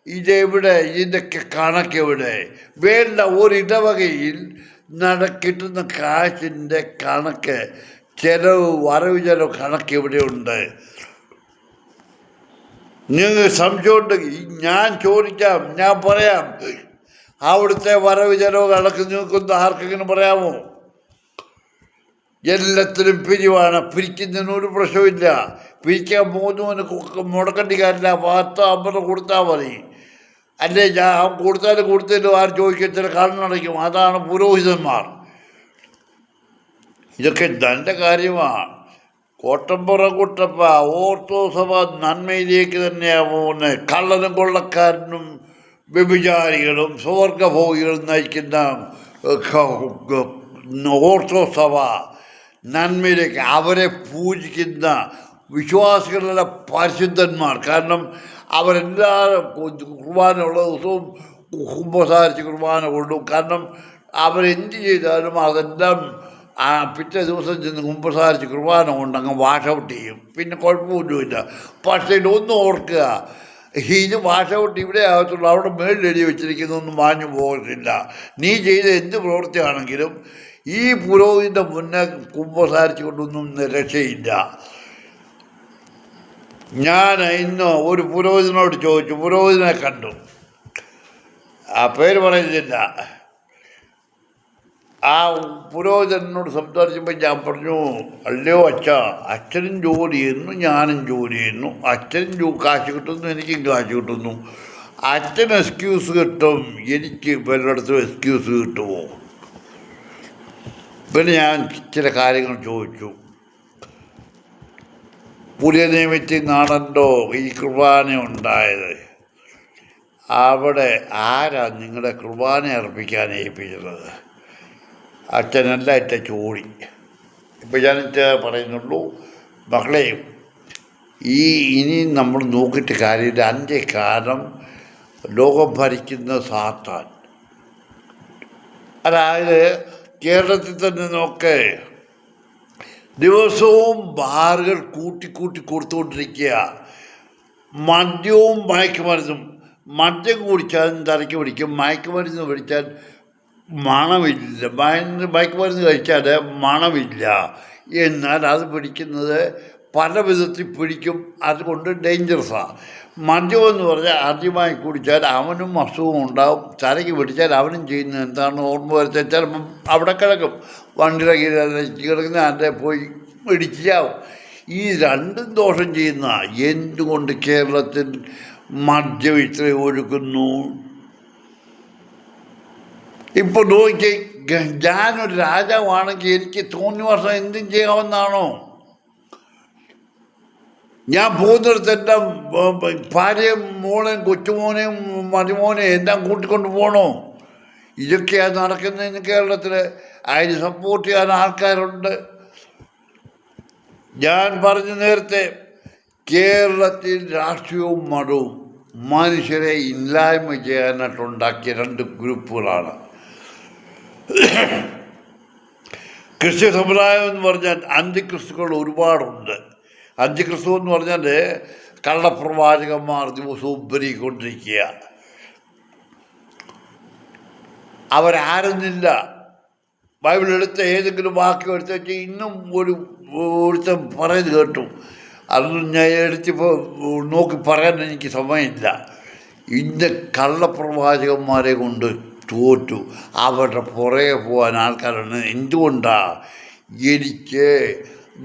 ഇതെവിടെ? ഇതിൻ്റെയൊക്കെ കണക്കെവിടെ? വേണ്ട. ഒരിടവകയിൽ കിട്ടുന്ന കാശിൻ്റെ കണക്ക്, ചെലവ്, വരവ് ചെലവ് കണക്ക് എവിടെയുണ്ട്? നിങ്ങൾ സംശയമുണ്ടെങ്കിൽ ഞാൻ ചോദിക്കാം, ഞാൻ പറയാം. അവിടുത്തെ വരവ് ചെലവ് കണക്ക് നിങ്ങൾക്കൊന്ന് ആർക്കെങ്കിലും പറയാമോ? എല്ലാത്തിനും പിരിവാണ്. പിരിക്കുന്നതിന് ഒരു പ്രശ്നമില്ല. പിരിക്കാൻ പോകുന്നവന് മുടക്കേണ്ട കാര്യമില്ല. 10-50 കൊടുത്താൽ മതി. അല്ലേ ഞാൻ കൊടുത്തതിലും ആരും ചോദിക്കത്തില്ല, കണ്ണടയ്ക്കും. അതാണ് പുരോഹിതന്മാർ. ഇതൊക്കെ നല്ല കാര്യമാണ്. കോട്ടപ്പുറക്കുട്ടപ്പ ഓർത്തോ സഭ നന്മയിലേക്ക് തന്നെയാണ് പോകുന്നത്. കള്ളനും കൊള്ളക്കാരനും വ്യഭിചാരികളും സ്വർഗഭോഗികളും നയിക്കുന്ന ഓർത്തോ സഭ നന്മയിലേക്ക് അവരെ പൂജിക്കുന്ന വിശ്വാസികളുടെ പരിശുദ്ധന്മാർ. കാരണം അവരെല്ലാവരും കുർബാന ഉള്ള ദിവസവും കുമ്പസാരിച്ച് കുർബാന കൊള്ളും. കാരണം അവരെന്ത് ചെയ്താലും അതെല്ലാം പിറ്റേ ദിവസം ചെന്ന് കുമ്പസാരിച്ച് കുർബാന കൊണ്ട് അങ്ങ് വാഷ് ഔട്ട് ചെയ്യും. പിന്നെ കുഴപ്പമൊന്നുമില്ല. പക്ഷേ ഇതൊന്നും ഓർക്കുക, ഇത് ഭാഷ കൊണ്ട് ഇവിടെ ആകത്തുള്ളൂ, അവിടെ മേളിൽ എഴുതി വെച്ചിരിക്കുന്നൊന്നും മാഞ്ഞു പോകത്തില്ല. നീ ചെയ്ത എന്ത് പ്രവൃത്തിയാണെങ്കിലും ഈ പുരോഹിതൻ്റെ മുന്നേ കുമ്പസാരിച്ചു കൊണ്ടൊന്നും രക്ഷയില്ല. ഞാൻ ഇന്ന് ഒരു പുരോഹിതനോട് ചോദിച്ചു, പുരോഹിതനെ കണ്ടു, ആ പേര് പറയുന്നില്ല. ആ പുരോഹിതനോട് സംസാരിച്ചപ്പോൾ ഞാൻ പറഞ്ഞു, അല്ലയോ അച്ഛാ, അച്ഛനും ജോലി ചെയ്യുന്നു, ഞാനും ജോലി ചെയ്യുന്നു, അച്ഛനും കാശ് കിട്ടുന്നു, എനിക്കും കാശ് കിട്ടുന്നു. അച്ഛന് എക്സ്ക്യൂസ് കിട്ടും, എനിക്ക് വല്ലയിടത്തും എക്സ്ക്യൂസ് കിട്ടുമോ? പിന്നെ ഞാൻ ചില കാര്യങ്ങൾ ചോദിച്ചു. പുതിയ നിയമത്തിൽ നിന്നാണല്ലോ ഈ കുർബാന ഉണ്ടായത്. അവിടെ ആരാ നിങ്ങളുടെ കുർബാന അർപ്പിക്കാൻ ഏൽപ്പിച്ചത്? അച്ഛനല്ല അച്ഛ ചോടി. ഇപ്പം ഞാനിത് പറയുന്നുള്ളൂ, മക്കളെയും ഇനി നമ്മൾ നോക്കിയിട്ട് കാര്യമില്ല. അതിൻ്റെ കാരണം ലോകം ഭരിക്കുന്ന സാത്താൻ. അതായത് കേരളത്തിൽ തന്നെ നോക്ക്, ദിവസവും ബാറുകൾ കൂട്ടി കൊടുത്തുകൊണ്ടിരിക്കുക. മദ്യവും മയക്കുമരുന്നും. മദ്യം കുടിച്ചാൽ തലയ്ക്ക് പിടിക്കും, മയക്കുമരുന്ന് പിടിച്ചാൽ മണമില്ല. മയക്കുമരുന്ന് കഴിച്ചാൽ മണമില്ല. എന്നാൽ അത് പിടിക്കുന്നത് പല വിധത്തിൽ പിടിക്കും, അതുകൊണ്ട് ഡേഞ്ചറസാണ്. മദ്യമെന്ന് പറഞ്ഞാൽ ആദ്യമായി കുടിച്ചാൽ അവനും അസുഖം ഉണ്ടാവും, തലയ്ക്ക് പിടിച്ചാൽ അവനും ചെയ്യുന്നത് എന്താണ് ഓർമ്മ വരുത്താൽ ചിലപ്പം അവിടെ കിടക്കും, വണ്ടിയുടെ കീഴിൽ കിടക്കുന്ന അതിൻ്റെ പോയി ഇടിച്ചാവും. ഈ രണ്ടും ദോഷം ചെയ്യുന്ന. എന്തുകൊണ്ട് കേരളത്തിൽ മദ്യം ഇത്രയും ഒഴുകുന്നു? ഇപ്പോൾ നോക്കി, ഞാനൊരു രാജാവാണെങ്കിൽ എനിക്ക് തോന്നിയ വർഷം എന്തും ചെയ്യാമെന്നാണോ? ഞാൻ പോകുന്നിടത്തെല്ലാം ഭാര്യയും മോളെയും കൊച്ചുമോനെയും മരുമോനെയും എല്ലാം കൂട്ടിക്കൊണ്ട് പോകണോ? ഇതൊക്കെയാണ് നടക്കുന്നതെന്ന് കേരളത്തിൽ. അതിന് സപ്പോർട്ട് ചെയ്യാൻ ആൾക്കാരുണ്ട്. ഞാൻ പറഞ്ഞു നേരത്തെ, കേരളത്തിൽ രാഷ്ട്രീയവും മതവും മനുഷ്യരെ ഇല്ലായ്മ ചെയ്യാനായിട്ടുണ്ടാക്കിയ രണ്ട് ഗ്രൂപ്പുകളാണ്. ക്രിസ്ത്യ സമുദായം എന്ന് പറഞ്ഞാൽ അന്തിക്രിസ്തുക്കൾ ഒരുപാടുണ്ട്. അന്തിക്രിസ്തു എന്ന് പറഞ്ഞാൽ കള്ളപ്രവാചകന്മാർ ദിവസവും പെരുകിക്കൊണ്ടിരിക്കുക. അവരാരുന്നില്ല. ബൈബിൾ എടുത്ത ഏതെങ്കിലും വാക്യം എടുത്ത് വെച്ചാൽ ഇന്നും ഒരുത്തം പറയുന്നത് കേട്ടു. അതൊന്നും ഞാൻ എടുത്തിപ്പോൾ നോക്കി പറയാൻ എനിക്ക് സമയമില്ല. ഇന്ന് കള്ളപ്രവാചകന്മാരെ കൊണ്ട് തോറ്റു. അവരുടെ പുറകെ പോകാൻ ആൾക്കാരാണ്. എന്തുകൊണ്ടാണ്? എനിക്ക്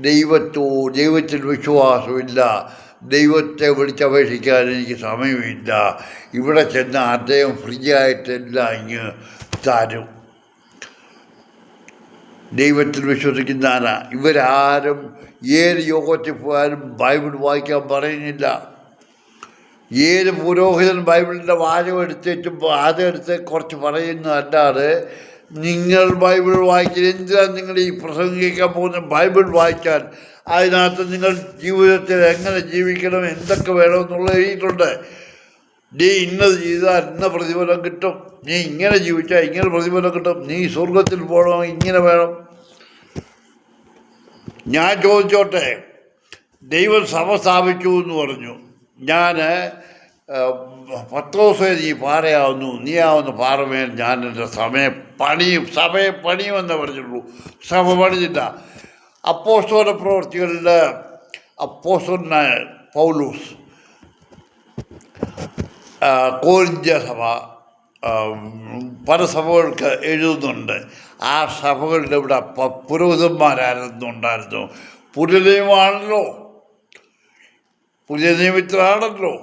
ദൈവത്തിൽ വിശ്വാസമില്ല, ദൈവത്തെ വിളിച്ചപേക്ഷിക്കാൻ എനിക്ക് സമയമില്ല. ഇവിടെ ചെന്ന് അദ്ദേഹം ഫ്രീ ആയിട്ടെല്ലാം ഇങ്ങ് തരും. ദൈവത്തിൽ വിശ്വസിക്കുന്ന ആരാ? ഇവരാരും ഏത് യോഗത്തിൽ പോയാലും ബൈബിൾ വായിക്കാൻ പറയുന്നില്ല. ഏത് പുരോഹിതൻ ബൈബിളിൻ്റെ വാചകം എടുത്തേച്ചുമ്പോൾ അതെടുത്ത് കുറച്ച് പറയുന്നതല്ലാതെ നിങ്ങൾ ബൈബിൾ വായിക്കാൻ എന്തിനാണ് നിങ്ങൾ ഈ പ്രസംഗിക്കാൻ പോകുന്ന? ബൈബിൾ വായിച്ചാൽ അതിനകത്ത് നിങ്ങൾ ജീവിതത്തിൽ എങ്ങനെ ജീവിക്കണം, എന്തൊക്കെ വേണമെന്നുള്ളത് എഴുതിയിട്ടുണ്ട്. നീ ഇന്നത് ചെയ്താൽ ഇന്ന പ്രതിഫലം കിട്ടും, നീ ഇങ്ങനെ ജീവിച്ചാൽ ഇങ്ങനെ പ്രതിഫലം കിട്ടും, നീ സ്വർഗത്തിൽ പോകണമെങ്കിൽ ഇങ്ങനെ വേണം. ഞാൻ ചോദിച്ചോട്ടെ, ദൈവം സഭ സ്ഥാപിച്ചു എന്ന് പറഞ്ഞു. ഞാൻ 10 ദിവസം നീ പാറയാവുന്നു, നീ ആവുന്ന പാറമേൽ ഞാൻ എൻ്റെ സഭയെ പണിയുമെന്നേ പറഞ്ഞുള്ളൂ. സഭ പണിഞ്ഞില്ല. അപ്പോസ്തല പ്രവൃത്തികളിൽ അപ്പോസ്തലനായ പൗലോസ് കോരിന്ത്യ സഭ പല സഭകൾക്ക് എഴുതുന്നുണ്ട്. ആ സഭകളുടെ ഇവിടെ പുരോഹിതന്മാരായിരുന്നുണ്ടായിരുന്നു. പുതിയ നിയമമാണല്ലോ, പുതിയ നിയമത്തിലാണല്ലോ.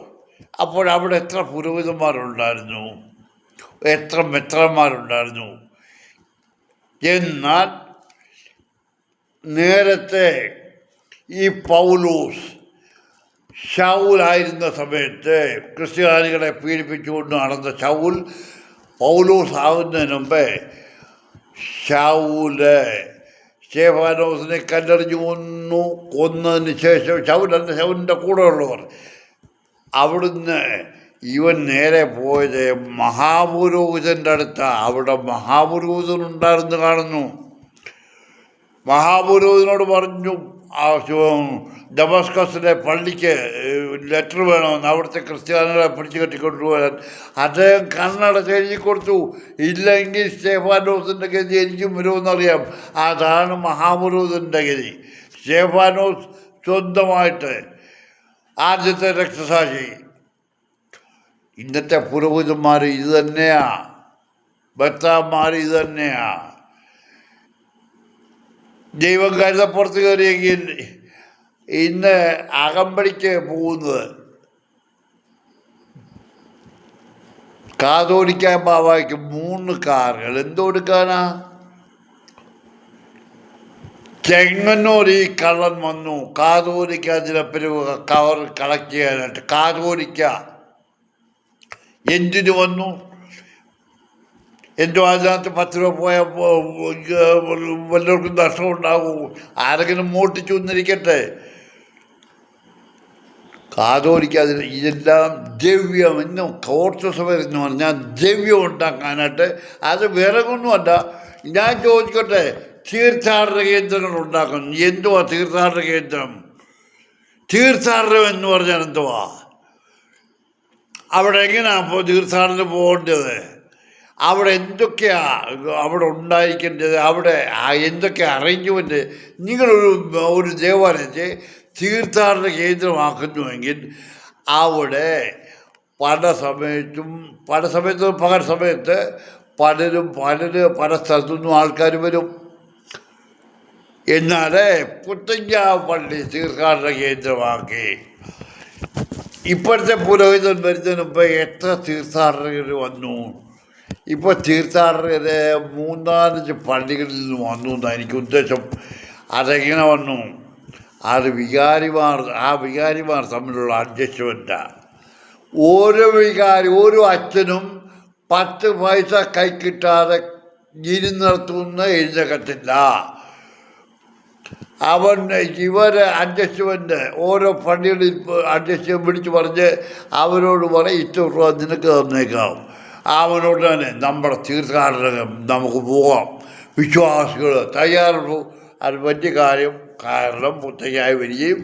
അപ്പോഴവിടെ എത്ര പുരോഹിതന്മാരുണ്ടായിരുന്നു, എത്ര മെത്രന്മാരുണ്ടായിരുന്നു. എന്നാൽ നേരത്തെ ഈ പൗലോസ് ശൗലായിരുന്ന സമയത്ത് ക്രിസ്ത്യാനികളെ പീഡിപ്പിച്ചുകൊണ്ട് നടന്ന പൗലോസ് ആവുന്നതിന് മുമ്പേ സ്തെഫാനോസിനെ കല്ലെറിഞ്ഞു കൊന്നതിന് ശേഷം ശൗലിൻ്റെ കൂടെയുള്ളവർ അവിടുന്ന് ഇവൻ നേരെ പോയത് മഹാപുരോഹിതൻ്റെ അടുത്താണ്. അവിടെ മഹാപുരോഹിതൻ ഉണ്ടായിരുന്നു കാണുന്നു. മഹാപുരോഹിതനോട് പറഞ്ഞു ഡമസ്കസിലെ പള്ളിക്ക് ലെറ്റർ വേണമെന്ന്, അവിടുത്തെ ക്രിസ്ത്യാനികളെ പിടിച്ചു കെട്ടിക്കൊണ്ടുപോകാൻ. അദ്ദേഹം കണ്ണടച്ച് എഴുതി കൊടുത്തു. ഇല്ലെങ്കിൽ സ്റ്റെഫാനോസിൻ്റെ ഗതി എനിക്കും വരുമെന്നറിയാം. അതാണ് മഹാപുരോഹിതൻ്റെ ഗതി. സ്റ്റെഫാനോസ് സ്വന്തമായിട്ട് ആദ്യത്തെ രക്തസാക്ഷി. ഇന്നത്തെ പുരോഹിതന്മാർ ഇത് തന്നെയാ, ഭർത്താവന്മാർ ഇത് തന്നെയാ. ദൈവം കരുതപ്പുറത്ത് കയറിയെങ്കിൽ ഇന്ന് അകമ്പടിക്ക് പോകുന്നത് കാതോലിക്കാൻ ബാബയ്ക്ക് 3 കാറുകൾ എന്തെടുക്കാനാ? ചെങ്ങന്നൂർ ഈ കള്ളൻ വന്നു കാതോലിക്ക അതിലപ്പിരിവ് കവർ കളക്ട് ചെയ്യാനായിട്ട്. കാതോലിക്ക എന്തിനു വന്നു? എന്തോ അതിനകത്ത് 10 രൂപ പോയപ്പോൾ വല്ലവർക്കും നഷ്ടമുണ്ടാകും. ആരെങ്കിലും മോട്ടിച്ചു വന്നിരിക്കട്ടെ. കാതോലിക്കാതിന് ഇതെല്ലാം ദ്രവ്യം. ഇന്നും ഓർത്തസഭ എന്ന് പറഞ്ഞാൽ ദ്രവ്യം ഉണ്ടാക്കാനായിട്ട്. അത് വിറകൊന്നുമല്ല. ഞാൻ ചോദിക്കട്ടെ, തീർത്ഥാടന കേന്ദ്രങ്ങൾ ഉണ്ടാക്കുന്നു. എന്തുവാ തീർത്ഥാടന കേന്ദ്രം? തീർത്ഥാടനം എന്ന് പറഞ്ഞാൽ എന്തുവാ? അവിടെ എങ്ങനെയാണ് അപ്പോൾ തീർത്ഥാടനം പോകേണ്ടത്? അവിടെ എന്തൊക്കെയാ അവിടെ ഉണ്ടായിരിക്കേണ്ടത്? അവിടെ എന്തൊക്കെ അറേഞ്ച്മെൻറ്റ്? നിങ്ങളൊരു ദേവാലയത്തെ തീർത്ഥാടന കേന്ദ്രമാക്കുന്നുവെങ്കിൽ അവിടെ പല സമയത്തും പകൽ സമയത്ത് പലരും പല സ്ഥലത്തുനിന്നും ആൾക്കാർ വരും. എന്നാൽ പുത്തഞ്ചാവ് പള്ളി തീർത്ഥാടന കേന്ദ്രമാക്കി. ഇപ്പോഴത്തെ പുരോഹിതൻ വരുന്നതിന് മുമ്പ് എത്ര തീർത്ഥാടകർ വന്നു? ഇപ്പോൾ തീർത്ഥാടകർ 3-4 പള്ളികളിൽ നിന്ന് വന്നു എന്നാണ് എനിക്ക് ഉദ്ദേശം. അതെങ്ങനെ വന്നു? അത് വികാരിമാർ തമ്മിലുള്ള അഡ്ജസ്റ്റ്മെൻറ്റാണ്. ഓരോ അച്ഛനും 10 പൈസ കൈ കിട്ടാതെ ഇരുന്നിടത്തുനിന്ന് എഴുന്നേക്കത്തില്ല. അഡ്ജസ്റ്റ്മെൻറ്റ് ഓരോ പള്ളികളിൽ അഡ്ജസ്റ്റ്മെൻറ്റ് വിളിച്ച് പറഞ്ഞ് അവരോട് പറയും ഇത്ര രൂപ നിനക്ക് തന്നേക്കാം. അവനോട് തന്നെ നമ്മുടെ തീർത്ഥാടനം നമുക്ക് പോകാം. വിശ്വാസികൾ തയ്യാറുള്ളൂ. അത് വലിയ കാര്യം. കാരണം പുത്തയ്യായി വരികയും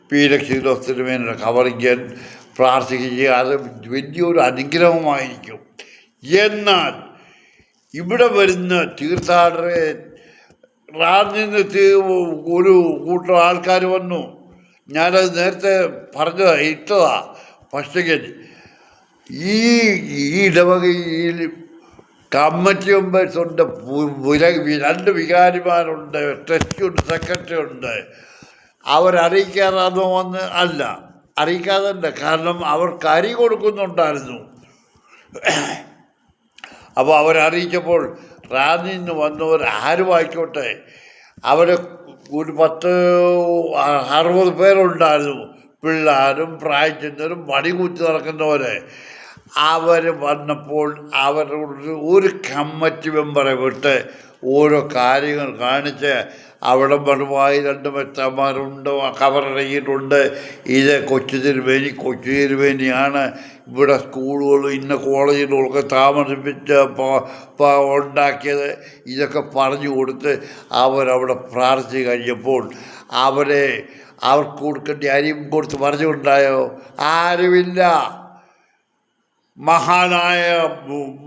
പീലക്ഷിലോസ്തിനുമേനുള്ള കവറിക്കാൻ പ്രാർത്ഥിക്കുകയും അത് വലിയൊരു അനുഗ്രഹമായിരിക്കും. എന്നാൽ ഇവിടെ വരുന്ന തീർത്ഥാടകരെ റാന്നിന്ന് ഒരു കൂട്ടം ആൾക്കാർ വന്നു. ഞാനത് നേരത്തെ ഇട്ടതാ. പക്ഷേ ഈ ഇടവകയിൽ കമ്മിറ്റി മെമ്പേഴ്സ് ഉണ്ട്, 2 വികാരിമാരുണ്ട്, ട്രസ്റ്റിയുണ്ട്, സെക്രട്ടറി ഉണ്ട്. അവരറിയിക്കാറാണോ വന്ന്? അല്ല, അറിയിക്കാതല്ല. കാരണം അവർക്ക് അരി കൊടുക്കുന്നുണ്ടായിരുന്നു. അപ്പോൾ അവരറിയിച്ചപ്പോൾ റാന്നിൽ നിന്ന് വന്നവർ ആരുമായിക്കോട്ടെ, അവർ ഒരു 10-60 പേരുണ്ടായിരുന്നു. പിള്ളേരും പ്രായച്ചെന്നവരും മടികൂത്തി നടക്കുന്നവർ. അവർ വന്നപ്പോൾ ഒരു കമ്മിറ്റി മെമ്പറെ വിട്ട് ഓരോ കാര്യങ്ങൾ കാണിച്ച് അവിടെ മറുമായി 2 മെച്ചന്മാരുണ്ട്, കവറിറങ്ങിയിട്ടുണ്ട്. ഇത് കൊച്ചു തിരുമേനിയാണ് ഇവിടെ സ്കൂളുകളും ഇന്ന കോളേജുകളൊക്കെ താമസിപ്പിച്ച് ഉണ്ടാക്കിയത്. ഇതൊക്കെ പറഞ്ഞു കൊടുത്ത് അവരവിടെ പ്രാർത്ഥിച്ച് കഴിഞ്ഞപ്പോൾ അവർക്ക് കൊടുക്കേണ്ട അരിയും കൊടുത്ത് പറഞ്ഞുകൊണ്ടായോ? ആരുമില്ല. മഹാനായ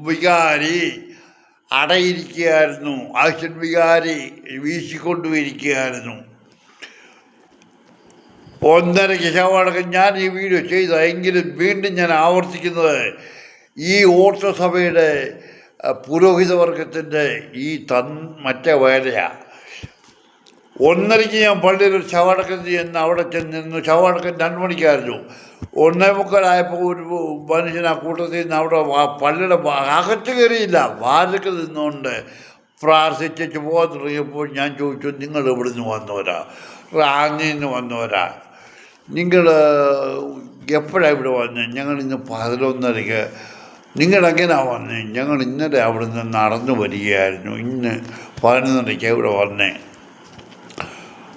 വികാരി അടയിരിക്കുകയായിരുന്നു. ആക്ഷൻ വികാരി വീശിക്കൊണ്ടുപോയിരിക്കുകയായിരുന്നു. 1.5 ശതമാനം ഞാൻ ഈ വീഡിയോ ചെയ്തെങ്കിലും വീണ്ടും ഞാൻ ആവർത്തിക്കുന്നത്, ഈ ഓർത്തസഭയുടെ പുരോഹിതവർഗത്തിൻ്റെ ഈ മറ്റേ വേലയാണ്. 1:30 ഞാൻ പള്ളിയിൽ ഒരു ശവടക്കം ചെന്ന് അവിടെ ചെന്നിരുന്നു. ശവടക്കം 2 മണിക്കായിരുന്നു. 1:45 ഒരു മനുഷ്യൻ ആ കൂട്ടത്തിൽ നിന്ന് അവിടെ പള്ളിയുടെ അകത്ത് കയറിയില്ല, വാതിൽക്ക് നിന്നുകൊണ്ട് പ്രാർത്ഥിച്ചു പോകാൻ തുടങ്ങിയപ്പോൾ ഞാൻ ചോദിച്ചു, നിങ്ങൾ എവിടെ നിന്ന് വന്നവരാ? റാന്നിയിൽ നിന്ന് വന്നവരാ. നിങ്ങൾ എപ്പോഴാണ് ഇവിടെ വന്നത്? ഞങ്ങൾ ഇന്ന് 11:30. നിങ്ങളെങ്ങനെയാണ് വന്നത്? ഞങ്ങൾ ഇന്നലെ അവിടെ നിന്ന് നടന്നു വരികയായിരുന്നു. ഇന്ന് 11:30 ഇവിടെ വന്നേ.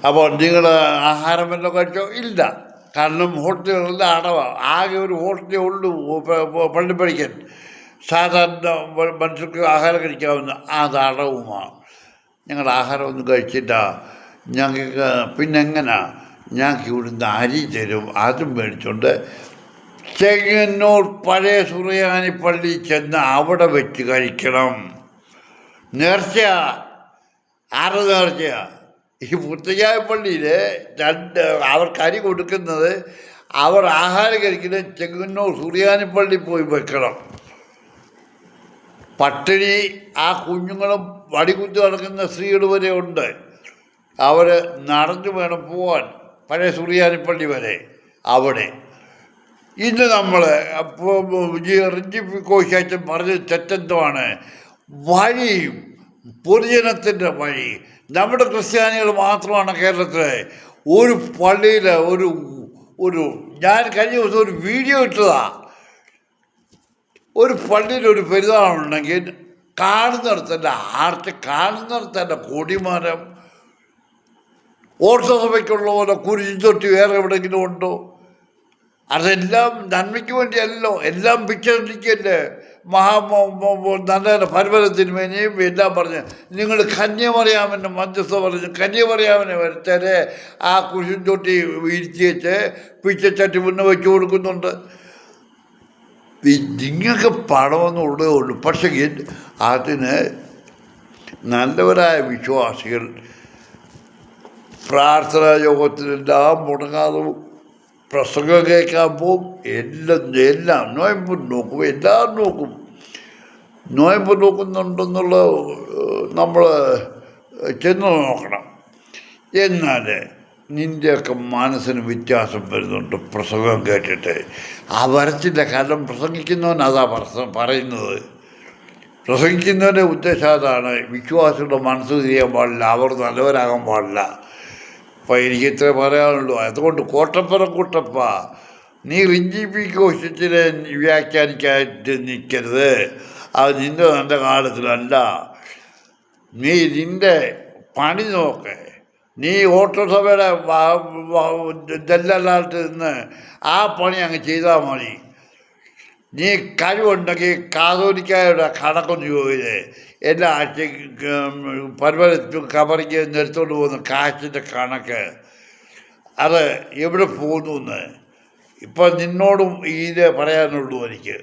അപ്പോൾ നിങ്ങൾ ആഹാരം വല്ലതും കഴിച്ചോ? ഇല്ല. കാരണം ഹോട്ടലുകളിൽ അടവാണ്. ആകെ ഒരു ഹോട്ടലേ ഉള്ളൂ പള്ളിപ്പടിക്കൻ. സാധാരണ മനുഷ്യർക്ക് ആഹാരം കഴിക്കാവുന്ന അത് അടവുമാണ്. ഞങ്ങൾ ആഹാരമൊന്നും കഴിച്ചില്ല, ഞങ്ങൾക്ക് പിന്നെ എങ്ങനെയാ ഞങ്ങൾക്ക് ഇവിടുന്ന് അരി തരും, അതും മേടിച്ചുകൊണ്ട് ചെങ്ങന്നൂർ പഴയ സുറിയാനി പള്ളി ചെന്ന് അവിടെ വെച്ച് കഴിക്കണം. നേർച്ച, ആറ് നേർച്ച. ഈ പുത്തയ്യായ പള്ളിയിൽ അവർക്ക് അരി കൊടുക്കുന്നത്, അവർ ആഹാരം കഴിക്കുന്നത് ചെങ്ങന്നൂർ സുറിയാനി പള്ളി പോയി വെക്കണം. പട്ടിണി ആ കുഞ്ഞുങ്ങളും വടികുത്തി നടക്കുന്ന സ്ത്രീകൾ വരെ ഉണ്ട്. അവർ നടന്നു വേണം പോവാൻ പഴയ സുറിയാനി പള്ളി വരെ. അവിടെ ഇന്ന് നമ്മൾ റിഞ്ചി കോശാച്ചൻ പറഞ്ഞ തെറ്റെന്തുമാണ്? വഴിയും പൊതുജനത്തിൻ്റെ വഴി. നമ്മുടെ ക്രിസ്ത്യാനികൾ മാത്രമാണ് കേരളത്തിൽ ഒരു പള്ളിയിൽ ഒരു ഞാൻ കഴിഞ്ഞ ദിവസം ഒരു വീഡിയോ ഇട്ടതാ. ഒരു പള്ളിയിൽ ഒരു പെരുന്നാളുണ്ടെങ്കിൽ കാണുന്നിടത്തല്ല ആർച്ച്, കാണുന്നിടത്തല്ല കൊടിമരം. ഓർത്തസഭയ്ക്കുള്ള പോലെ കുരിശും തൊട്ടി വേറെ എവിടെയെങ്കിലും ഉണ്ടോ? അതെല്ലാം നന്മയ്ക്ക് വേണ്ടിയല്ലോ, എല്ലാം പിച്ചടിക്കല്ലേ. നല്ല പരമരത്തിനുമേനെയും എല്ലാം പറഞ്ഞ് നിങ്ങൾ കന്യമറിയാമെന്ന് മധ്യസ്ഥ പറഞ്ഞു. കന്യമറിയാമെന്നെ വരുത്തരെ ആ കുരിശും തൊട്ടി വീഴ്ത്തി വെച്ച് പിച്ചച്ചട്ടി മുന്നേ വെച്ച് കൊടുക്കുന്നുണ്ട്. നിങ്ങൾക്ക് പണമെന്നുള്ളതേ ഉള്ളൂ. പക്ഷേ അതിന് നല്ലവരായ വിശ്വാസികൾ പ്രാർത്ഥനാ യോഗത്തിനെല്ലാം മുടങ്ങാതെ പ്രസംഗം കേൾക്കാൻ പോവും. എല്ലാം നോയമ്പ് നോക്കും, എല്ലാം നോക്കും. നോയമ്പ് നോക്കുന്നുണ്ടെന്നുള്ള നമ്മൾ ചെന്ന് നോക്കണം. എന്നാൽ നിൻ്റെയൊക്കെ മനസ്സിന് വ്യത്യാസം വരുന്നുണ്ട് പ്രസംഗം കേട്ടിട്ട്. ആ വരച്ചില്ല, കാരണം പ്രസംഗിക്കുന്നവൻ അതാ പറയുന്നത്. പ്രസംഗിക്കുന്നവൻ്റെ ഉദ്ദേശം അതാണ്. വിശ്വാസികളുടെ മനസ്സ് തിരിയാൻ പാടില്ല, അവർ നല്ലവരാകാൻ പാടില്ല. അപ്പം എനിക്ക് ഇത്ര പറയാനുള്ളൂ. അതുകൊണ്ട് കോട്ടപ്പുറം കുട്ടപ്പ, നീ റിഞ്ചി പി കോശത്തിനെ വ്യാഖ്യാനിക്കാനായിട്ട് നിൽക്കരുത്. അത് നിൻ്റെ നല്ല കാലത്തിലല്ല. നീ നിൻ്റെ പണി നോക്ക്. നീ ഓട്ടോസഭയുടെ ദല്ലാലായിട്ട് നിന്ന് ആ പണി അങ്ങ് ചെയ്താൽ മതി. നീ കഴിവുണ്ടെങ്കിൽ കാതോലിക്കായുടെ കണക്കൊന്ന് ചോദിച്ചേ. എല്ലാ ആഴ്ചയും പരമ്പര കബറിക്ക് നിർത്തോണ്ട് പോകുന്ന കാശിൻ്റെ കണക്ക്, അത് എവിടെ പോകുന്നു എന്ന് ഇപ്പം നിന്നോടും ഇത് പറയാനുള്ളൂ എനിക്ക്.